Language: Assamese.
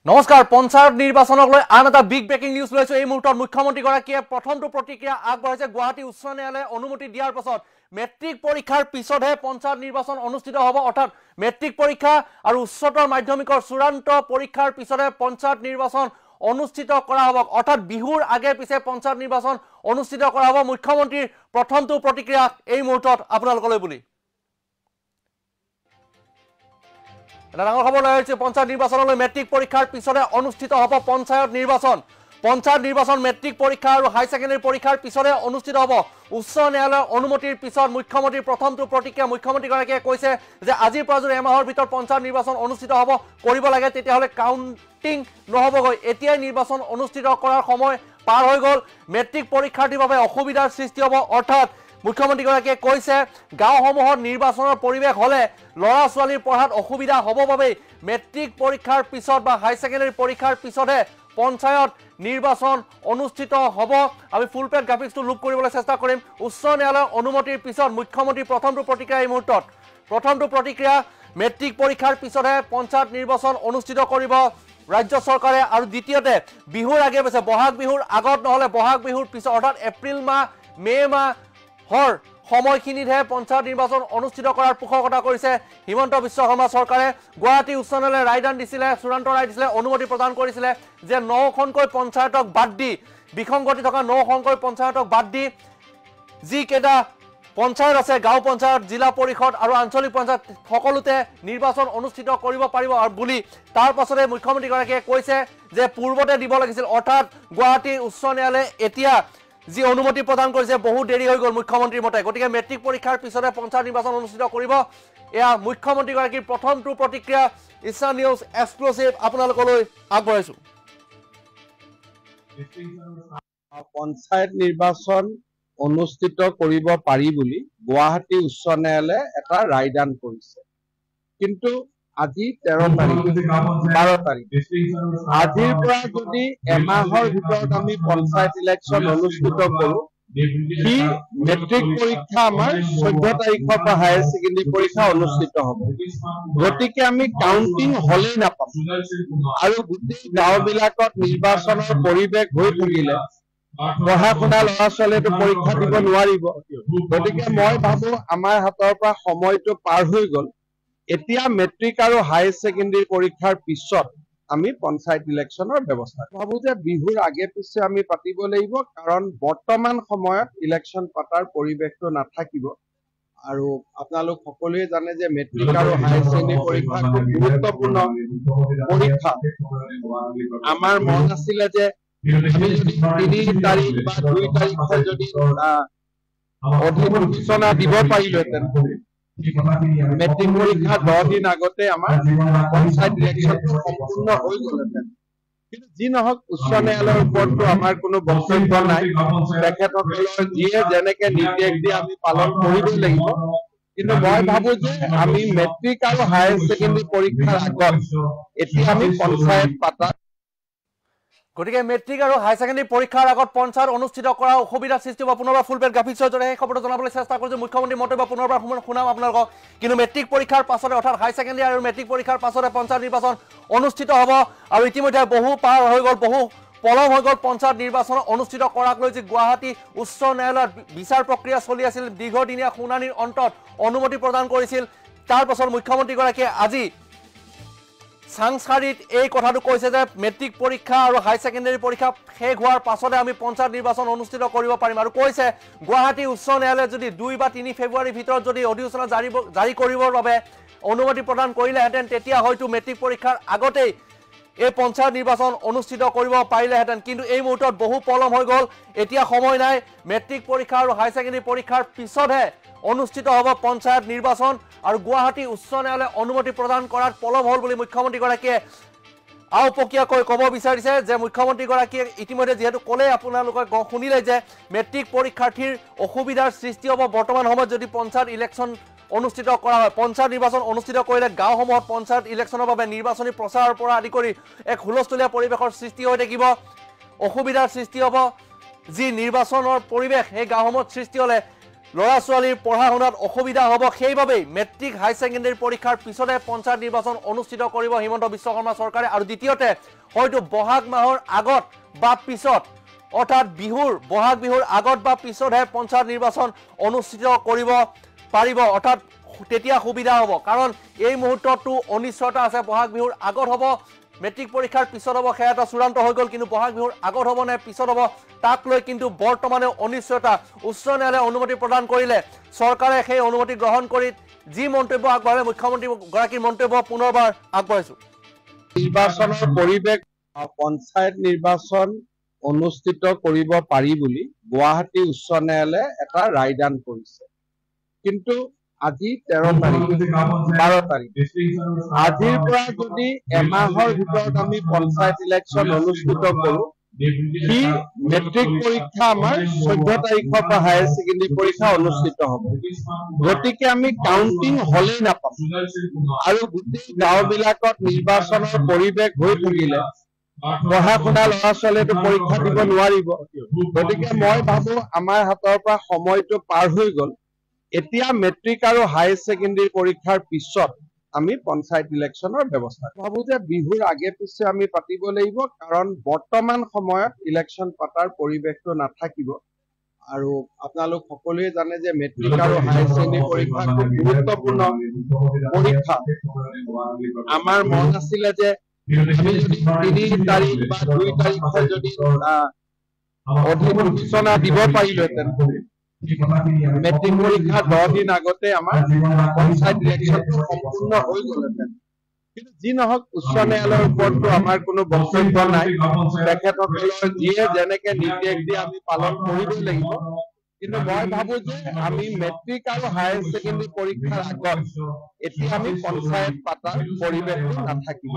নমস্কাৰ পঞ্চায়ত নিৰ্বাচনক লৈ আন এটা বিগ ব্ৰেকিং নিউজ লৈছো এই মুহূৰ্তত মুখ্যমন্ত্ৰীগৰাকীয়ে প্ৰথমটো প্ৰতিক্ৰিয়া আগবঢ়াইছে গুৱাহাটী উচ্চ ন্যায়ালয়ে অনুমতি দিয়াৰ পাছত মেট্ৰিক পৰীক্ষাৰ পিছতহে পঞ্চায়ত নিৰ্বাচন অনুষ্ঠিত হ'ব অৰ্থাৎ মেট্ৰিক পৰীক্ষা আৰু উচ্চতৰ মাধ্যমিকৰ চূড়ান্ত পৰীক্ষাৰ পিছতহে পঞ্চায়ত নিৰ্বাচন অনুষ্ঠিত কৰা হ'ব অৰ্থাৎ বিহুৰ আগে পিছে পঞ্চায়ত নিৰ্বাচন অনুষ্ঠিত কৰা হ'ব মুখ্যমন্ত্ৰীৰ প্ৰথমটো প্ৰতিক্ৰিয়া এই মুহূৰ্তত আপোনালোকলৈ বুলি ডাঙৰ খবৰ লৈ আহিছে পঞ্চায়ত নিৰ্বাচনলৈ মেট্ৰিক পৰীক্ষাৰ পিছতে অনুষ্ঠিত হ'ব পঞ্চায়ত নিৰ্বাচন মেট্ৰিক পৰীক্ষা আৰু হাই ছেকেণ্ডাৰী পৰীক্ষাৰ পিছতে অনুষ্ঠিত হ'ব উচ্চ ন্যায়ালয়ৰ অনুমতিৰ পিছত মুখ্যমন্ত্ৰীৰ প্ৰথমটো প্ৰতিক্ৰিয়া মুখ্যমন্ত্ৰীগৰাকীয়ে কৈছে যে আজিৰ পৰা যদি এমাহৰ ভিতৰত পঞ্চায়ত নিৰ্বাচন অনুষ্ঠিত হ'ব কৰিব লাগে তেতিয়াহ'লে কাউণ্টিং নহ'বগৈ এতিয়াই নিৰ্বাচন অনুষ্ঠিত কৰাৰ সময় পাৰ হৈ গ'ল মেট্ৰিক পৰীক্ষাৰ্থীৰ বাবে অসুবিধাৰ সৃষ্টি হ'ব অৰ্থাৎ মুখ্যমন্ত্ৰীগৰাকীয়ে কৈছে গাঁওসমূহত নিৰ্বাচনৰ পৰিৱেশ হ'লে ল'ৰা ছোৱালীৰ পঢ়াত অসুবিধা হ'ব বাবে মেট্ৰিক পৰীক্ষাৰ পিছত বা হাই ছেকেণ্ডাৰী পৰীক্ষাৰ পিছতহে পঞ্চায়ত নিৰ্বাচন অনুষ্ঠিত হ'ব আমি ফুল পেজ গ্ৰাফিক্সটো লুপ কৰিবলৈ চেষ্টা কৰিম উচ্চ ন্যায়ালয়ৰ অনুমতিৰ পিছত মুখ্যমন্ত্ৰীৰ প্ৰথমটো প্ৰতিক্ৰিয়া এই মুহূৰ্তত প্ৰথমটো প্ৰতিক্ৰিয়া মেট্ৰিক পৰীক্ষাৰ পিছতহে পঞ্চায়ত নিৰ্বাচন অনুষ্ঠিত কৰিব ৰাজ্য চৰকাৰে আৰু দ্বিতীয়তে বিহুৰ আগে পিছে বহাগ বিহুৰ আগত নহ'লে বহাগ বিহুৰ পিছত অৰ্থাৎ এপ্ৰিল মাহ মে মাহ হৰ সময়খিনিতহে পঞ্চায়ত নিৰ্বাচন অনুষ্ঠিত কৰাৰ পোষকতা কৰিছে হিমন্ত বিশ্ব শৰ্মা চৰকাৰে গুৱাহাটী উচ্চ ন্যায়ালয়ে ৰায়দান দিছিলে চূড়ান্ত ৰায় দিছিলে অনুমতি প্ৰদান কৰিছিলে যে 9খনকৈ পঞ্চায়তক বাদ দি বিসংগতি থকা 9খনকৈ পঞ্চায়তক বাদ দি যিকেইটা পঞ্চায়ত আছে গাঁও পঞ্চায়ত জিলা পৰিষদ আৰু আঞ্চলিক পঞ্চায়ত সকলোতে নিৰ্বাচন অনুষ্ঠিত কৰিব পাৰিব আৰু বুলি তাৰ পাছতে মুখ্যমন্ত্ৰীগৰাকীয়ে কৈছে যে পূৰ্বতে দিব লাগিছিল অৰ্থাৎ গুৱাহাটী উচ্চ ন্যায়ালয়ে এতিয়া যি অনুমতি প্ৰদান কৰিছে বহু দেৰি হৈ গ'ল মুখ্যমন্ত্ৰীৰ মতে গতিকে মেট্ৰিক পৰীক্ষাৰ পিছতে পঞ্চায়ত নিৰ্বাচন অনুষ্ঠিত কৰিব এয়া মুখ্যমন্ত্ৰীগৰাকীৰ প্ৰথমটো প্ৰতিক্ৰিয়া ইছান নিউজ এক্সক্লুসিভ আপোনালোকলৈ আগবঢ়াইছো পঞ্চায়ত নিৰ্বাচন অনুষ্ঠিত কৰিব পাৰি বুলি গুৱাহাটী উচ্চ ন্যায়ালয়ে এটা ৰায়দান কৰিছে কিন্তু আজি 13 তাৰিখ 12 তাৰিখ আজিৰ পৰা যদি এমাহৰ ভিতৰত আমি পঞ্চায়ত ইলেকশ্যন অনুষ্ঠিত কৰোঁ সি মেট্ৰিক পৰীক্ষা আমাৰ 14 তাৰিখৰ পৰা হায়াৰ ছেকেণ্ডাৰী পৰীক্ষা অনুষ্ঠিত হ'ব গতিকে আমি কাউণ্টিং হলেই নাপাম আৰু গোটেই গাঁওবিলাকত নিৰ্বাচনৰ পৰিৱেশ হৈ থাকিলে পঢ়া শুনা ল'ৰা ছোৱালীয়েতো পৰীক্ষা দিব নোৱাৰিব গতিকে মই ভাবো আমাৰ হাতৰ পৰা সময়টো পাৰ হৈ গ'ল এতিয়া মেট্ৰিক আৰু হাই ছেকেণ্ডাৰী পৰীক্ষাৰ পিছত আমি পঞ্চায়ত ইলেকশ্যনৰ ব্যৱস্থা ভাবো যে বিহুৰ আগে পিছে আমি পাতিব লাগিব কাৰণ বৰ্তমান সময়ত ইলেকশ্যন পাতাৰ পৰিৱেশটো নাথাকিব আৰু আপোনালোক সকলোৱে জানে যে মেট্ৰিক আৰু হাই ছেকেণ্ডাৰী পৰীক্ষা খুব গুৰুত্বপূৰ্ণ পৰীক্ষা আমাৰ মন আছিলে যে আমি যদি 3 তাৰিখ বা 2 তাৰিখে যদি অধিসূচনা দিব পাৰিলোহেঁতেন মেট্ৰিক পৰীক্ষা 10 দিন আগতে আমাৰ পঞ্চায়ত ইলেকশ্যনটো সম্পূৰ্ণ হৈ গ'লহেঁতেন কিন্তু যি নহওক উচ্চ ন্যায়ালয়ৰ ওপৰতো আমাৰ কোনো বক্তব্য নাই তেখেতসকলৰ যিয়ে যেনেকে নিৰ্দেশ দিয়ে আমি পালন কৰিবই লাগিব কিন্তু মই ভাবো যে আমি মেট্ৰিক আৰু হায়াৰ ছেকেণ্ডাৰী পৰীক্ষাৰ আগত এতিয়া আমি পঞ্চায়ত পাতা গতিকে মেট্ৰিক আৰু হাই ছেকেণ্ডাৰী পৰীক্ষাৰ আগত পঞ্চায়ত অনুষ্ঠিত কৰা অসুবিধাৰ সৃষ্টি হ'ব পুনৰবাৰ ফুল পেজ গ্ৰাফিক্সৰ জৰিয়তে এই খবৰটো জনাবলৈ চেষ্টা কৰিছোঁ মুখ্যমন্ত্ৰীৰ মন্তব্য পুনৰবাৰ শুনাম আপোনালোকক কিন্তু মেট্ৰিক পৰীক্ষাৰ পাছতে অৰ্থাৎ হাই ছেকেণ্ডাৰী আৰু মেট্ৰিক পৰীক্ষাৰ পাছতে পঞ্চায়ত নিৰ্বাচন অনুষ্ঠিত হ'ব আৰু ইতিমধ্যে বহু পাৰ হৈ গ'ল বহু পলম হৈ গ'ল পঞ্চায়ত নিৰ্বাচন অনুষ্ঠিত কৰাক লৈ যি গুৱাহাটী উচ্চ ন্যায়ালয়ত বিচাৰ প্ৰক্ৰিয়া চলি আছিল দীৰ্ঘদিনীয়া শুনানিৰ অন্তত অনুমতি প্ৰদান কৰিছিল তাৰ পাছত মুখ্যমন্ত্ৰীগৰাকীয়ে আজি সাংস্কাৰিত এই কথাটো কৈছে যে মেট্ৰিক পৰীক্ষা আৰু হাই ছেকেণ্ডাৰী পৰীক্ষা শেষ হোৱাৰ পাছতে আমি পঞ্চায়ত নিৰ্বাচন অনুষ্ঠিত কৰিব পাৰিম আৰু কৈছে গুৱাহাটী উচ্চ ন্যায়ালয়ে যদি 2 বা 3 ফেব্ৰুৱাৰীৰ ভিতৰত যদি অধিসূচনা জাৰি কৰিবৰ বাবে অনুমতি প্ৰদান কৰিলেহেঁতেন তেতিয়া হয়তো মেট্ৰিক পৰীক্ষাৰ আগতেই এই পঞ্চায়ত নিৰ্বাচন অনুষ্ঠিত কৰিব পাৰিলেহেঁতেন কিন্তু এই মুহূৰ্তত বহু পলম হৈ গ'ল এতিয়া সময় নাই মেট্ৰিক পৰীক্ষা আৰু হাই ছেকেণ্ডাৰী পৰীক্ষাৰ পিছতহে অনুষ্ঠিত হ'ব পঞ্চায়ত নিৰ্বাচন আৰু গুৱাহাটী উচ্চ ন্যায়ালয়ে অনুমতি প্ৰদান কৰাত পলম হ'ল বুলি মুখ্যমন্ত্ৰীগৰাকীয়ে আওপকীয়াকৈ ক'ব বিচাৰিছে যে মুখ্যমন্ত্ৰীগৰাকীয়ে ইতিমধ্যে যিহেতু ক'লে আপোনালোকে শুনিলে যে মেট্ৰিক পৰীক্ষাৰ্থীৰ অসুবিধাৰ সৃষ্টি হ'ব বৰ্তমান সময়ত যদি পঞ্চায়ত ইলেকশ্যন অনুষ্ঠিত কৰা হয় পঞ্চায়ত নিৰ্বাচন অনুষ্ঠিত কৰিলে গাঁওসমূহত পঞ্চায়ত ইলেকশ্যনৰ বাবে নিৰ্বাচনী প্ৰচাৰৰ পৰা আদি কৰি এক হুলস্থুলীয়া পৰিৱেশৰ সৃষ্টি হৈ থাকিব অসুবিধাৰ সৃষ্টি হ'ব যি নিৰ্বাচনৰ পৰিৱেশ সেই গাঁওসমূহত সৃষ্টি হ'লে ল'ৰা ছোৱালীৰ পঢ়া শুনাত অসুবিধা হ'ব, সেইবাবেই মেট্ৰিক হাই ছেকেণ্ডেৰী পৰীক্ষাৰ পিছতে পঞ্চায়ত নিৰ্বাচন অনুষ্ঠিত কৰিব হিমন্ত বিশ্ব শৰ্মা চৰকাৰে। আৰু দ্বিতীয়তে হয়তো বহাগ মাহৰ আগত বা পিছত, অৰ্থাৎ বহাগ বিহুৰ আগত বা পিছতহে পঞ্চায়ত নিৰ্বাচন অনুষ্ঠিত কৰিব পাৰিব, অৰ্থাৎ তেতিয়া সুবিধা হ'ব। কাৰণ এই মুহূৰ্ততো অনিশ্চয়তা আছে, বহাগ বিহুৰ আগত হ'ব, মেট্ৰিক পৰীক্ষাৰ পিছত হ'ব, সেয়া এটা চূড়ান্ত হৈ গ'ল। কিন্তু বহাগ বিহুৰ আগত হ'ব নে পিছত হ'ব তাক লৈ কিন্তু বৰ্তমানে অনিশ্চয়তা। উচ্চ ন্যায়ালয়ে অনুমতি প্ৰদান কৰিলে চৰকাৰে সেই অনুমতি গ্ৰহণ কৰি যি মন্তব্য আগবঢ়ালে মুখ্যমন্ত্ৰীগৰাকীৰ মন্তব্য পুনৰবাৰ আগবঢ়াইছোঁ। নিৰ্বাচনৰ পৰিৱেশ, পঞ্চায়ত নিৰ্বাচন অনুষ্ঠিত কৰিব পাৰি বুলি গুৱাহাটী উচ্চ ন্যায়ালয়ে এটা ৰায়দান কৰিছে। কিন্তু আজি 13 তাৰিখ, 12 তাৰিখ, আজিৰ পৰা যদি এমাহৰ ভিতৰত আমি পঞ্চায়ত ইলেকশ্যন অনুষ্ঠিত কৰোঁ, সি মেট্ৰিক পৰীক্ষা আমাৰ 14 তাৰিখৰ পৰা হায়াৰ ছেকেণ্ডেৰী পৰীক্ষা অনুষ্ঠিত হ'ব। গতিকে আমি কাউন্টিং হলেই নাপাম। আৰু গোটেই গাঁওবিলাকত নিৰ্বাচনৰ পৰিৱেশ হৈ থাকিলে পঢ়া শুনা ল'ৰা ছোৱালীয়েতো পৰীক্ষা দিব নোৱাৰিব। গতিকে মই ভাবো আমাৰ হাতৰ পৰা সময়টো পাৰ হৈ গ'ল। এতিয়া মেট্ৰিক আৰু হায়াৰ ছেকেণ্ডেৰী পৰীক্ষাৰ পিছত আমি পঞ্চায়ত ইলেকশ্যনৰ ব্যৱস্থা ভাবো যে বিহুৰ আগে পিছে আমি পাতিব লাগিব, কাৰণ বৰ্তমান সময়ত ইলেকশ্যন পাতাৰ পৰিৱেশটো নাথাকিব। আৰু আপোনালোক সকলোৱে জানে যে মেট্ৰিক আৰু হায়াৰ ছেকেণ্ডেৰী পৰীক্ষা খুব গুৰুত্বপূৰ্ণ পৰীক্ষা। আমাৰ মন আছিলে যে আমি যদি 3 তাৰিখ বা 2 তাৰিখে যদি অধিসূচনা দিব পাৰিলোহেঁতেন, মেট্ৰিক পৰীক্ষা 10 দিন আগতে আমাৰ পঞ্চায়ত ইলেকশ্যনটো সম্পূৰ্ণ হৈ গ'লহেঁতেন। কিন্তু যি নহওক, উচ্চ ন্যায়ালয়ৰ ওপৰতো আমাৰ কোনো বক্তব্য নাই। তেখেতসকলৰ যিয়ে যেনেকে নিৰ্দেশ দিয়ে আমি পালন কৰিবই লাগিব। কিন্তু মই ভাবো যে আমি মেট্ৰিক আৰু হায়াৰ ছেকেণ্ডেৰী পৰীক্ষাৰ আগত এতিয়া আমি পঞ্চায়ত পাতাৰ পৰিৱেশটো নাথাকিব।